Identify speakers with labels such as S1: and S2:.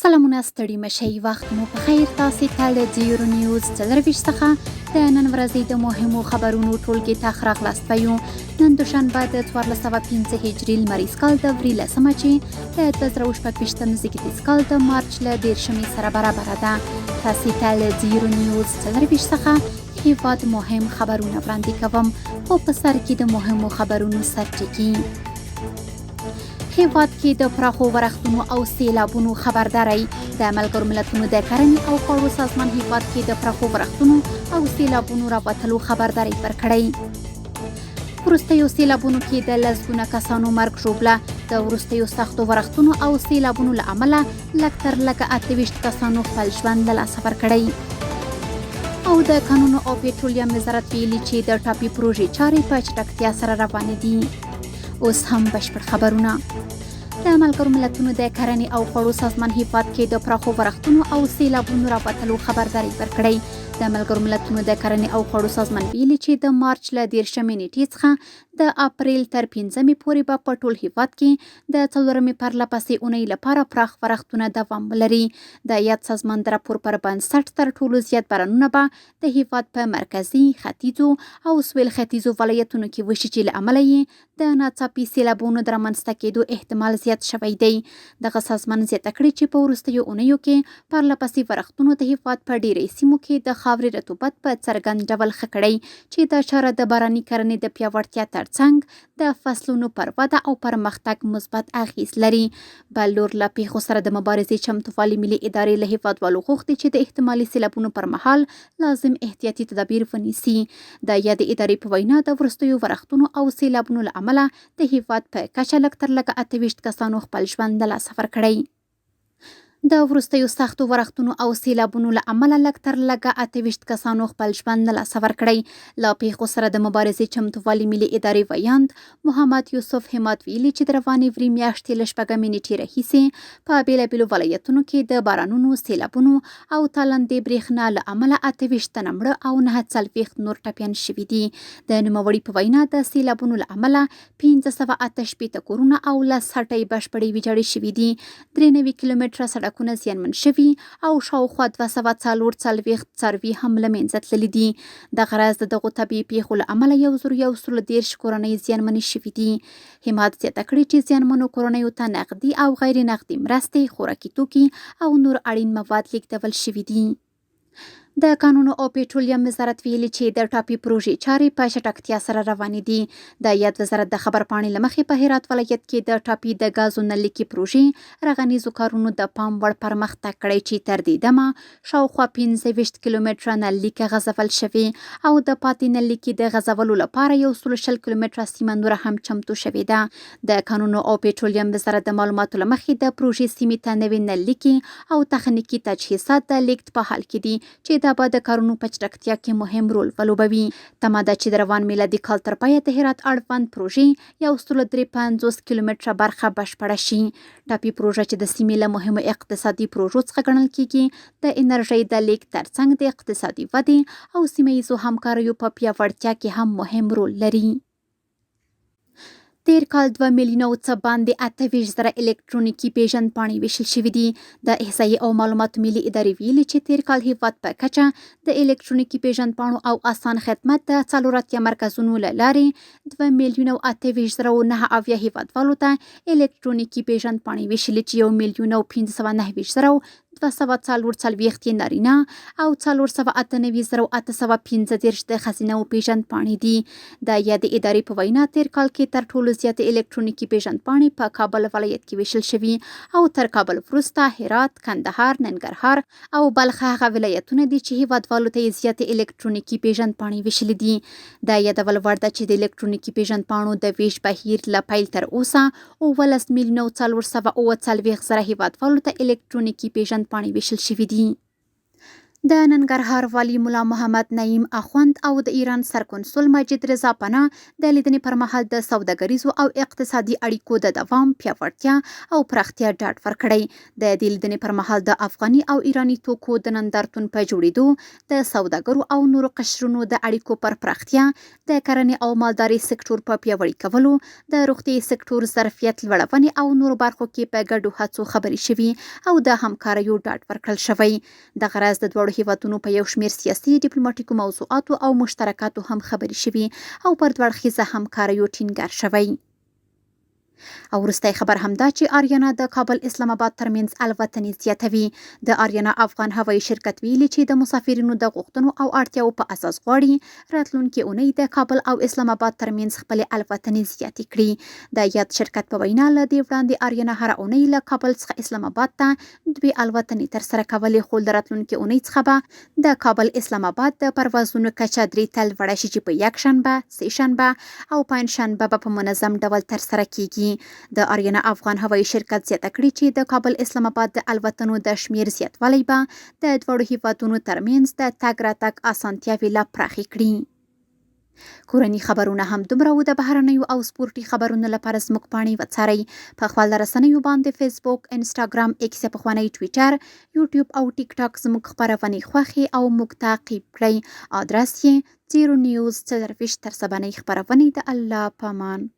S1: سلامونه ستړي مشئ وخت مو په خیر. تاسې ته له زیرو نیوز 24 څخه د نن ورځې د مهمو خبرونو ټولګې ته ښه راغلاست وایو. نن دوشنبه د 1405 هجري لمریز کال د ورېلسمه چې د 2026 زیږدیز کال د مارچ له 13 سره برابره ده. تاسې ته له زیرو نیوز 24 څخه هیواد مهم خبرونه وړاندې کوم، خو په سر کې د مهمو خبرونو سرټکي. هیواد کې د پراخو ورښتونو او سیلابونو خبرداری. د ملګرو ملتونو د کرنې او خوړو سازمان هیواد کې د پراخو ورښتونو او سیلابونو راوتلو خبرداری ورکړی. وروستیو سیلابونو کې د لسګونه کسانو مرګ ژوبله. د وروستیو سختو ورښتونو او سیلابونو له امله لږ تر لږه 28 کسانو خپل ژوند له لاسه ورکړی. او د کانونو او پټرولیم وزارت ویلي چې د ټاپي پروژې چارې په چټکتیا سره روانې دي. اوس هم بشپړ خبرونه. د ملګرو ملتونو د کرنې او خوړو سازمان هیواد کې د پراخو ورښتونو او سیلابونو راوتلو خبرداری ورکړی. د ملګرو ملتونو د کرنې او خوړو سازمان ویلي چې د مارچ له 13 نیټې څخه د اپریل تر 5 پورې به په ټول هیواد کې د 4 پرلهپسې اونۍ لپاره پراخ ورښتونه دوام ولري. د یاد سازمان د راپور پر بنسټ تر ټولو زیات بارانونه به د هیواد په مرکزي، ختیځو او سویل ختیځو ولایتونو کې وشي چې له امله یې د ناڅاپي سیلابونو د رامنځته کېدو احتمال زیات شوی دی. دغه سازمان زیاته کړې چې په وروستیو اونیو کې پرلهپسې ورښتونو د هیواد په ډېرې سیمو کې د خاورې رطوبت په څرګند ډول ښه کړی، چې دا چاره د باراني کرنې د پیاوړتیا ترڅنګ د فصلونو پر وده او پرمختګ مثبت اغیز لري. بل لور له پیښو سره د مبارزې چمتووالي ملي ادارې له هیوادوالو غوښتي چې د احتمالي سیلابونو پر مهال لازم احتیاطي تدابیر ونیسي. د یادې ادارې په وینا د وروستیو ورښتونو او سیلابونو له امله د هیواد په کچه لږ تر لږه 28 کسانو خپل ژوند له لاسه ورکړی. د وروستیو سختو ورښتونو او سیلابونو له امله لږ تر لږه 28 کسانو خپل ژوند له لاسه ورکړی. له پیښو سره د مبارزې چمتووالي ملي ادارې ویاند محمد یوسف همت ویلي چې د روانې وري میاشتې له 4 نیټې راهیسې په بېلابېلو ولایتونو کې د بارانونو، سیلابونو او تالندې برېښنا له امله 28 تنه مړه او 49 نور ټپیان شوي دي. د نوموړي په وینا د سیلابونو له امله 588 کورونه او 10 هټۍ بشپړې ویجاړې شوي دي. 93 کیلومتره سړکونه زیانمن شوي او شاوخوا 244 څاروي هم له منځه تللي دي. دغه راز د دغو طبیعي پیښو له امله 1113 کورنۍ زیانمنې شوي دي. همت زیاته کړې چې زیانمنو کورنیو ته نغدي او غیر نغدي مرستې، خوراکي توکي او نور اړین مواد لیږدول شوي دي. د کانونو او پټرولیم وزارت ویلي چې د ټاپي پروژې چارې په چټکتیا سره روانې دي. د یاد وزارت د خبرپاڼې له مخې په هرات ولایت کې د ټاپي د غازو نللیکې پروژې رغنیزو کارونو د پام وړ پرمختګ کړی چې تر دې دمه شاوخوا 25 کیلومتره نلیکه غځول شوې او د پاتې نلیکې د غځولو لپاره 120 کیلومتره سیمه نوره هم چمتو شوې ده. د کانونو او پټرولیم وزارت د معلوماتو له مخې د پروژې سیمې ته نوې نلیکې او تخنیکي تجهیزات د لیږد په حال کې دي چې دا به د کارونو په چټکتیا کې مهم رول ولوبوي. تمه ده چې د روان میلادي کال تر پایه د هرات اړوند پروژې 153 کیلومتره برخه بشپړه شي. ټاپي پروژه چې د سیمې له مهمو اقتصادي پروژو څخه ګڼل کیږي، د انرژۍ د لیږد ترڅنګ د اقتصادي ودې او سیمه ییزو همکاریو په پیاوړتیا کې هم مهم رول لري. تیر کال 2 میلیونه او څه باندې 28,000 الکترونیکي پیژندپاڼې ویشل شوي دي. د احصایې او معلوماتو ملي ادارې ویلي چې تیر کال هیواد په کچه د الکترونیکي پیژندپاڼو او اسان خدمت د 4 مرکزونو له لارې 2 میلیونه او 28,909 هیوادوالو ته الکترونیکي پیژندپاڼې ویشلې چې 1,509,244 نارینه او 498,815 د ښځینه پیژندپاڼې دي. د یادې ادارې په وینا تیر کال کې تر ټولو زیاتې الکترونیکي پیژندپاڼې په کابل ولایت کې ویشل شوي او تر کابل وروسته هرات، کندهار، ننګرهار او بلخ هغه ولایتونه دي چې هیوادوالو ته یې زیاتې الکترونیکي پیژندپاڼې ویشلې دي. د یادول وړ ده چې د الکترونیکي پیژندپاڼو د ویش بهیر له پیل تر اوسه 19,440,000 هیوادوالو ته الکترونیکي پیژندپاڼې ویشل شوي دي. د ننګرهار والی ملا محمد نعیم اخوند او د ایران سرکنسول مجید رضا پناه د لیدنې پر مهال د سوداګریزو او اقتصادي اړیکو د دوام پیاوړتیا او پراختیا ډاډ ورکړی. د دې لیدنې پر مهال د افغاني او ایراني توکو د نندارتون په جوړېدو، د سوداګرو او نورو قشرونو د اړیکو پر پراختیا، د کرنې او مالدارۍ سکتور په پیاوړي کولو، د روغتیايي سکتور ظرفیت لوړونې او نورو برخو کې په ګډو هڅو خبرې شوي او د همکاریو ډاډ ورکړل شوی. دغه راز د دواړو هیوادونو په یو شمېر سیاسي، ډیپلوماټیکو موضوعاتو او مشترکاتو هم خبرې شوي او پر دوه اړخیزه همکاریو ټینګار شوی. او وروستی خبر همدا چې آریانا د کابل اسلام آباد ترمنځ الوتنې زیاتوي. د آریانا افغان هوایي شرکت ویلي چې د مسافرینو د غوښتنو او اړتیاو په اساس غواړي راتلونکې اونۍ د کابل او اسلام آباد ترمنځ خپلې الوتنې زیاتې کړي. د یاد شرکت په وینا له دې وړاندې آریانا هره اونۍ له کابل څخه اسلام آباد ته 2 الوتنې ترسره کولې، خو د راتلونکې اونۍ څخه به د کابل اسلام آباد د پروازونو کچه 3 تل لوړه شي چې په یکشنبه، سه شنبه او پنجشنبه په منظم ډول ترسره کیږي. د آریانا افغان هوایي شرکت زیاته کړې چې د کابل اسلام آباد د الوتنو د شمیر زیاتوالی به د دواړو هیوادونو ترمنځ د تګ راتګ اسانتیاوې لا پراخې کړي. کورني خبرونه هم دومره و. د بهرنیو او سپورتي خبرونو لپاره زموږ پاڼې وڅارئ په خپل رسنیو باندې فیسبوک، انسټاګرام، ایکس یا پخوانی ټویټر، یوټیوب او ټیک ټاک زموږ خبرونې خوښې او موږ تعقیب کړئ. ادرس یې 0 نیوز 24 ترسبنۍ خبرونې. د الله پامان.